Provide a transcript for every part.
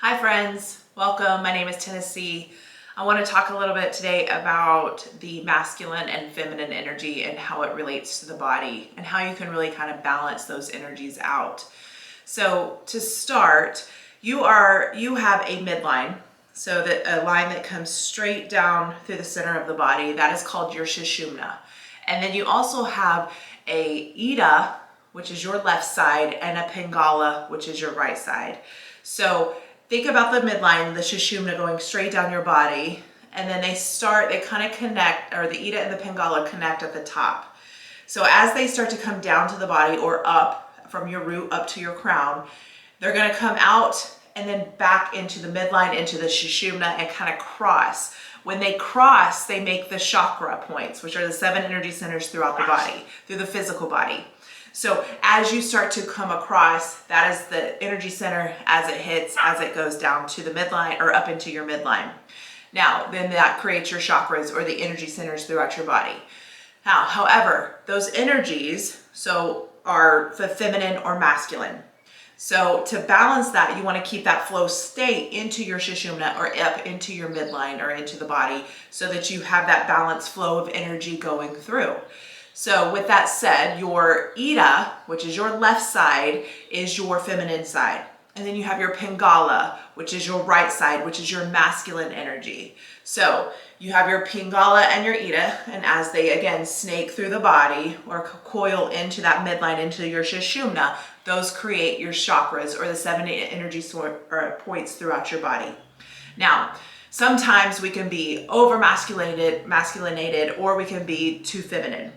Hi friends, welcome. My name is Tennessee. I want to talk a little bit today about the masculine and feminine energy and how it relates to the body and how you can really kind of balance those energies out. So to start, you have a midline, so that a line that comes straight down through the center of the body, that is called your Shusumna. And then you also have a Ida, which is your left side, and a Pingala, which is your right side. So think about the midline, the Shusumna going straight down your body, and then they kind of connect, or the Ida and the Pingala connect at the top. So as they start to come down to the body or up from your root up to your crown, they're going to come out and then back into the midline, into the Shusumna, and kind of cross. When they cross, they make the chakra points, which are the 7 energy centers throughout the body, through the physical body. So as you start to come across, that is the energy center as it goes down to the midline or up into your midline. Now, then that creates your chakras or the energy centers throughout your body. Now, however, those energies are the feminine or masculine. So to balance that, you want to keep that flow state into your Shusumna or up into your midline or into the body so that you have that balanced flow of energy going through. So with that said, your Ida, which is your left side, is your feminine side. And then you have your Pingala, which is your right side, which is your masculine energy. So you have your Pingala and your Ida, and as they again snake through the body or coil into that midline, into your Shusumna, those create your chakras or the 7 energy points throughout your body. Now, sometimes we can be over masculinated, or we can be too feminine.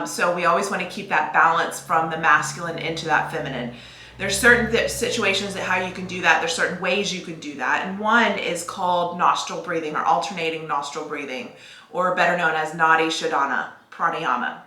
So we always want to keep that balance from the masculine into that feminine. There's certain situations that how you can do that. There's certain ways you can do that. And one is called nostril breathing or alternating nostril breathing, or better known as Nadi Shodhana Pranayama.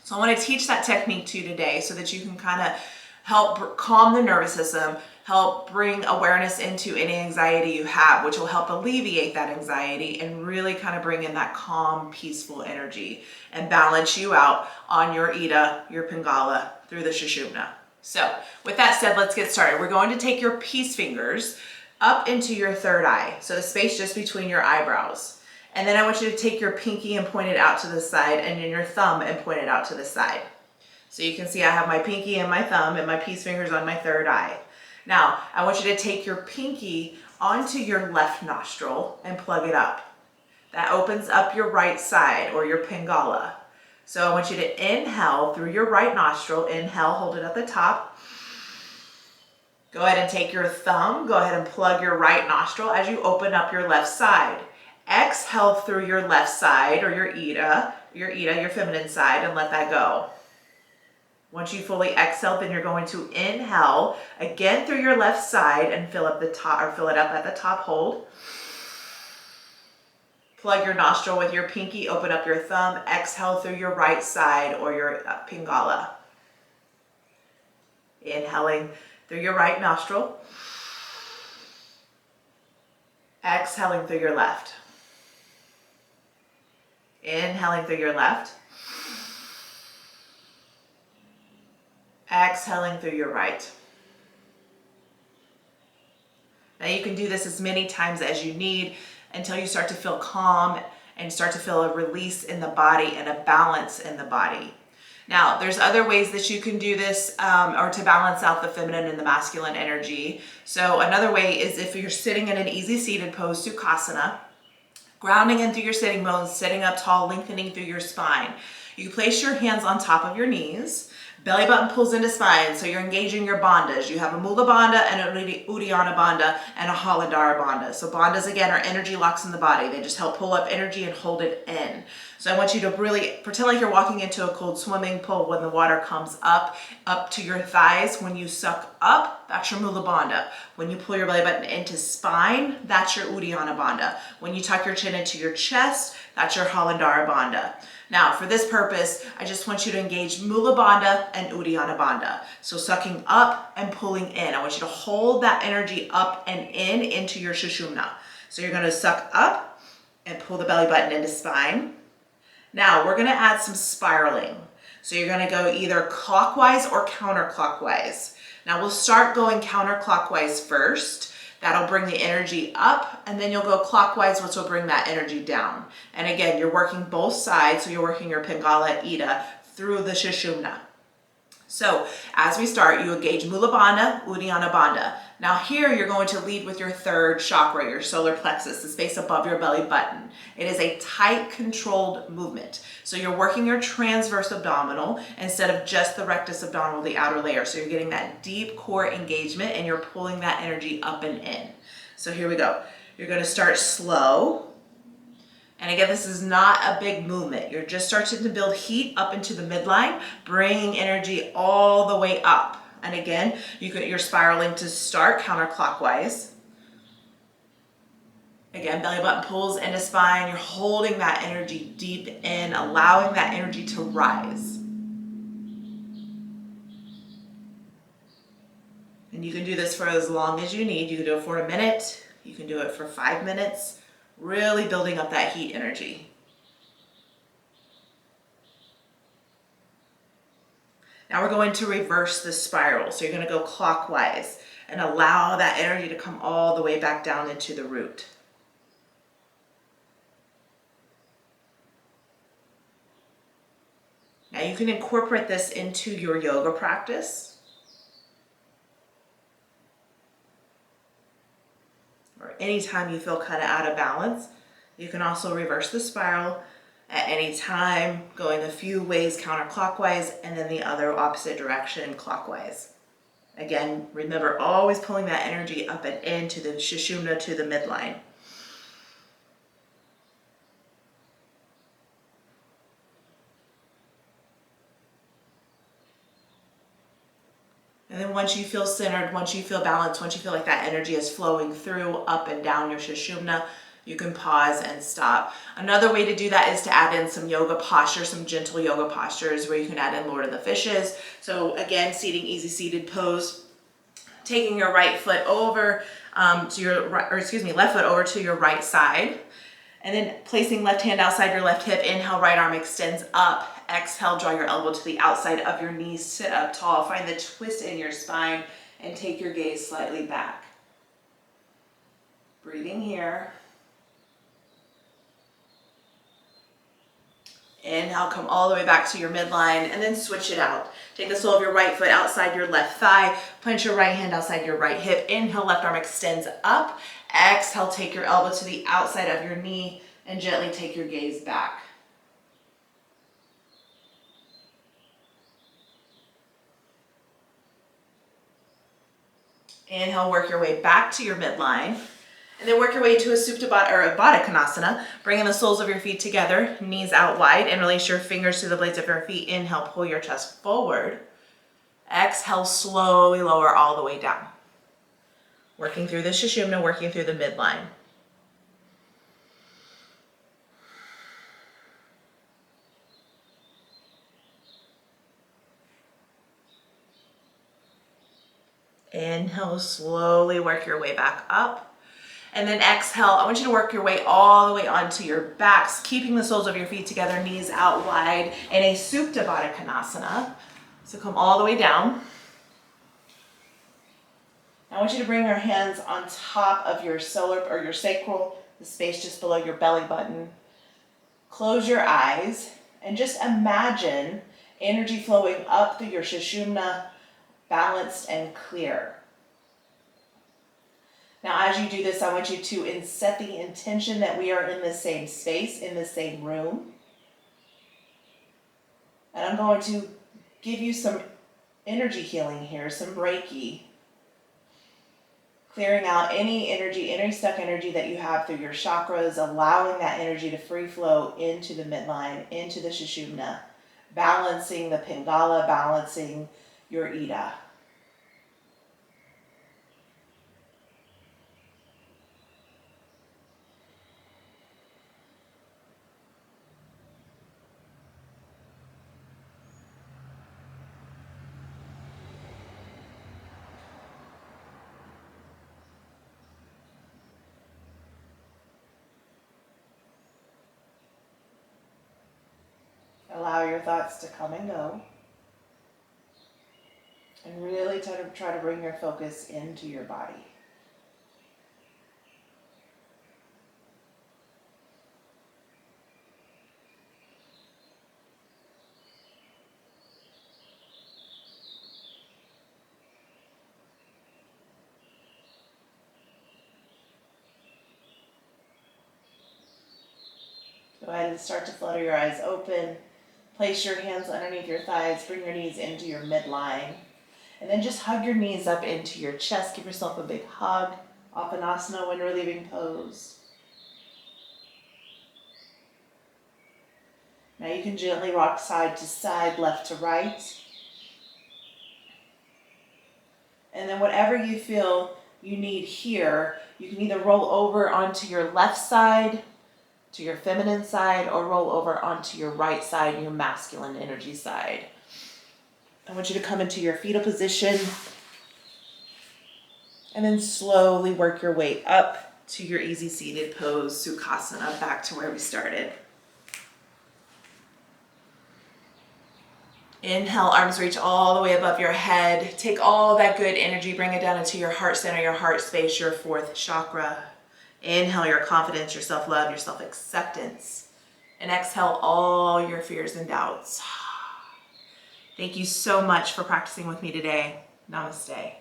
So I want to teach that technique to you today so that you can kind of help calm the nervous system, help bring awareness into any anxiety you have, which will help alleviate that anxiety and really kind of bring in that calm, peaceful energy and balance you out on your Ida, your Pingala through the Shusumna. So with that said, let's get started. We're going to take your peace fingers up into your third eye, so the space just between your eyebrows. And then I want you to take your pinky and point it out to the side, and then your thumb and point it out to the side. So you can see I have my pinky and my thumb and my peace fingers on my third eye. Now, I want you to take your pinky onto your left nostril and plug it up. That opens up your right side or your Pingala. So I want you to inhale through your right nostril. Inhale, hold it at the top. Go ahead and take your thumb. Go ahead and plug your right nostril as you open up your left side. Exhale through your left side or your Ida, your feminine side, and let that go. Once you fully exhale, then you're going to inhale again through your left side and fill up the top, or fill it up at the top. Hold. Plug your nostril with your pinky, open up your thumb, exhale through your right side or your Pingala. Inhaling through your right nostril. Exhaling through your left. Inhaling through your left. Exhaling through your right. Now you can do this as many times as you need until you start to feel calm and start to feel a release in the body and a balance in the body. Now, there's other ways that you can do this or to balance out the feminine and the masculine energy. So another way is if you're sitting in an easy seated pose, Sukhasana, grounding in through your sitting bones, sitting up tall, lengthening through your spine. You place your hands on top of your knees. Belly button pulls into spine, so you're engaging your bandhas. You have a Mula bandha and a Uddiyana bandha and a Haladhara bandha. So bandhas, again, are energy locks in the body. They just help pull up energy and hold it in. So I want you to really pretend like you're walking into a cold swimming pool when the water comes up to your thighs. When you suck up, that's your Mula bandha. When you pull your belly button into spine, that's your Uddiyana bandha. When you tuck your chin into your chest, that's your Haladhara bandha. Now, for this purpose, I just want you to engage Mula bandha and Uddiyana bandha. So sucking up and pulling in. I want you to hold that energy up and in into your Shusumna. So you're going to suck up and pull the belly button into spine. Now, we're going to add some spiraling. So you're going to go either clockwise or counterclockwise. Now, we'll start going counterclockwise first. That'll bring the energy up, and then you'll go clockwise, which will bring that energy down. And again, you're working both sides, so you're working your Pingala Ida through the Shusumna. So as we start, you engage Mula Bandha, Uddiyana Bandha. Now here you're going to lead with your third chakra, your solar plexus, the space above your belly button. It is a tight, controlled movement. So you're working your transverse abdominal instead of just the rectus abdominal, the outer layer. So you're getting that deep core engagement and you're pulling that energy up and in. So here we go. You're going to start slow. And again, this is not a big movement. You're just starting to build heat up into the midline, bringing energy all the way up. And again, you're spiraling to start counterclockwise. Again, belly button pulls into spine. You're holding that energy deep in, allowing that energy to rise. And you can do this for as long as you need. You can do it for a minute. You can do it for 5 minutes. Really building up that heat energy. Now we're going to reverse the spiral. So you're going to go clockwise and allow that energy to come all the way back down into the root. Now you can incorporate this into your yoga practice. Or anytime you feel kind of out of balance. You can also reverse the spiral at any time, going a few ways counterclockwise and then the other opposite direction clockwise. Again, remember always pulling that energy up and into the Shusumna to the midline. And then once you feel centered, once you feel balanced, once you feel like that energy is flowing through, up and down your Shusumna, you can pause and stop. Another way to do that is to add in some yoga postures, some gentle yoga postures where you can add in Lord of the Fishes. So again, seating, easy seated pose, taking your right foot over left foot over to your right side. And then placing left hand outside your left hip, inhale, right arm extends up. Exhale, draw your elbow to the outside of your knees, sit up tall. Find the twist in your spine and take your gaze slightly back. Breathing here. Inhale, come all the way back to your midline and then switch it out. Take the sole of your right foot outside your left thigh. Plant your right hand outside your right hip. Inhale, left arm extends up. Exhale, take your elbow to the outside of your knee and gently take your gaze back. Inhale, work your way back to your midline. And then work your way to a Badakanasana, bringing the soles of your feet together, knees out wide, and release your fingers to the blades of your feet. Inhale, pull your chest forward. Exhale, slowly lower all the way down. Working through the Shusumna, working through the midline. Inhale, slowly work your way back up. And then exhale, I want you to work your way all the way onto your backs, keeping the soles of your feet together, knees out wide in a Supta Badakanasana. So come all the way down. I want you to bring your hands on top of your solar or your sacral, the space just below your belly button. Close your eyes and just imagine energy flowing up through your Shusumna, balanced and clear. Now, as you do this, I want you to set the intention that we are in the same space, in the same room. And I'm going to give you some energy healing here, some Reiki. Clearing out any energy, any stuck energy that you have through your chakras, allowing that energy to free flow into the midline, into the Shusumna, balancing the Pingala, balancing your Ida. Allow your thoughts to come and go. And really try to bring your focus into your body. Go ahead and start to flutter your eyes open. Place your hands underneath your thighs. Bring your knees into your midline. And then just hug your knees up into your chest. Give yourself a big hug. Apanasana when relieving pose. Now you can gently rock side to side, left to right. And then whatever you feel you need here, you can either roll over onto your left side, to your feminine side, or roll over onto your right side, your masculine energy side. I want you to come into your fetal position and then slowly work your way up to your easy seated pose, Sukhasana, back to where we started. Inhale, arms reach all the way above your head. Take all that good energy, bring it down into your heart center, your heart space, your fourth chakra. Inhale your confidence, your self-love, your self-acceptance. And exhale all your fears and doubts. Thank you so much for practicing with me today. Namaste.